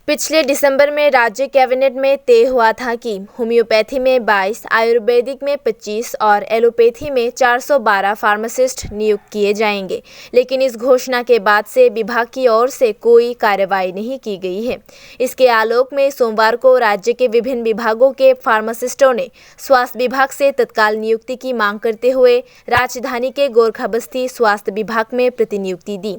पिछले दिसंबर में राज्य कैबिनेट में तय हुआ था कि होम्योपैथी में 22, आयुर्वेदिक में 25 और एलोपैथी में 412 फार्मासिस्ट नियुक्त किए जाएंगे, लेकिन इस घोषणा के बाद से विभाग की ओर से कोई कार्रवाई नहीं की गई है। इसके आलोक में सोमवार को राज्य के विभिन्न विभागों के फार्मासिस्टों ने स्वास्थ्य विभाग से तत्काल नियुक्ति की मांग करते हुए राजधानी के गोरखाबस्ती स्वास्थ्य विभाग में प्रतिनियुक्ति दी।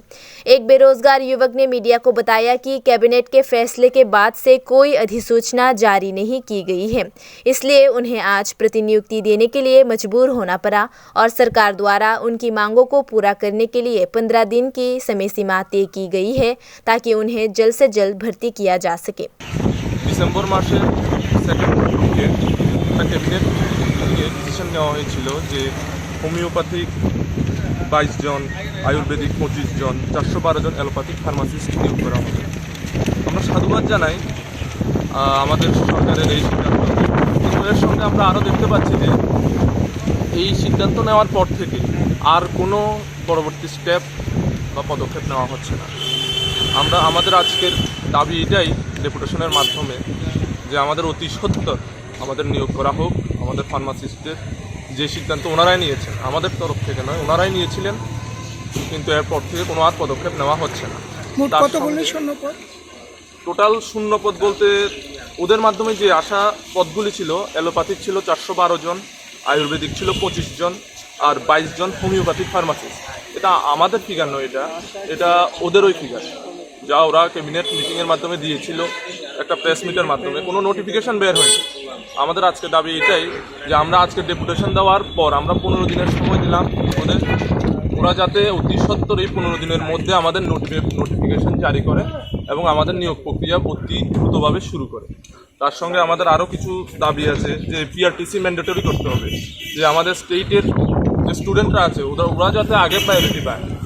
एक बेरोजगार युवक ने मीडिया को बताया कि कैबिनेट के फैसले के बाद से कोई अधिसूचना जारी नहीं की गई है, इसलिए उन्हें आज प्रतिनियुक्ति देने के लिए मजबूर होना पड़ा और सरकार द्वारा उनकी मांगों को पूरा करने के लिए 15 दिन की समय सीमा तय की गई है ताकि उन्हें जल्द से जल्द भर्ती किया जा सके। ডিসেম্বর মাসে সেকেন্ড উইকে একটা ক্যাবিনেট নিয়ে ডিসিশন নেওয়া হয়েছিল যে হোমিওপ্যাথিক 22 জন, আয়ুর্বেদিক 25 জন, 412 জন অ্যালোপ্যাথিক ফার্মাসিস্ট নিয়োগ করা হবে। আমরা সাধুবাদ জানাই আমাদের সরকারের এই সিদ্ধান্ত। কিন্তু এর সঙ্গে আমরা আরও দেখতে পাচ্ছি যে এই সিদ্ধান্ত নেওয়ার পর থেকে আর কোনো পরবর্তী স্টেপ বা পদক্ষেপ নেওয়া হচ্ছে না। আমরা আমাদের আজকের দাবি এটাই ডেপুটেশনের মাধ্যমে যে আমাদের অতি সত্বর আমাদের নিয়োগ করা হোক। আমাদের ফার্মাসিস্টদের যে সিদ্ধান্ত ওনারাই নিয়েছেন, আমাদের তরফ থেকে নয়, ওনারাই নিয়েছিলেন, কিন্তু এরপর থেকে কোনো আর পদক্ষেপ নেওয়া হচ্ছে না। টোটাল শূন্যপদ বলতে ওদের মাধ্যমে যে আসা পদগুলি ছিল, অ্যালোপ্যাথিক ছিল 412 জন, আয়ুর্বেদিক ছিল 25 জন আর 22 জন হোমিওপ্যাথিক ফার্মাসিস্ট। এটা আমাদের ফিগার নয়, এটা ওদেরই ফিগার, যা ওরা ক্যাবিনেট মিটিংয়ের মাধ্যমে দিয়েছিল, একটা প্রেস মিটের মাধ্যমে, কোনো নোটিফিকেশান বের হয়নি। আমাদের আজকে দাবি এটাই যে আমরা আজকে ডেপুটেশন দেওয়ার পর আমরা 15 দিনের সময় দিলাম ওরা যাতে অতি সত্বর এই 15 দিনের মধ্যে আমাদের নোটিফিকেশান জারি করে এবং আমাদের নিয়োগ প্রক্রিয়া অতি দ্রুতভাবে শুরু করে। তার সঙ্গে আমাদের আরও কিছু দাবি আছে যে পিআরটিসি ম্যান্ডেটরি করতে হবে, যে আমাদের স্টেটের যে স্টুডেন্টরা আছে ওরা যাতে আগে প্রায়োরিটি পায়।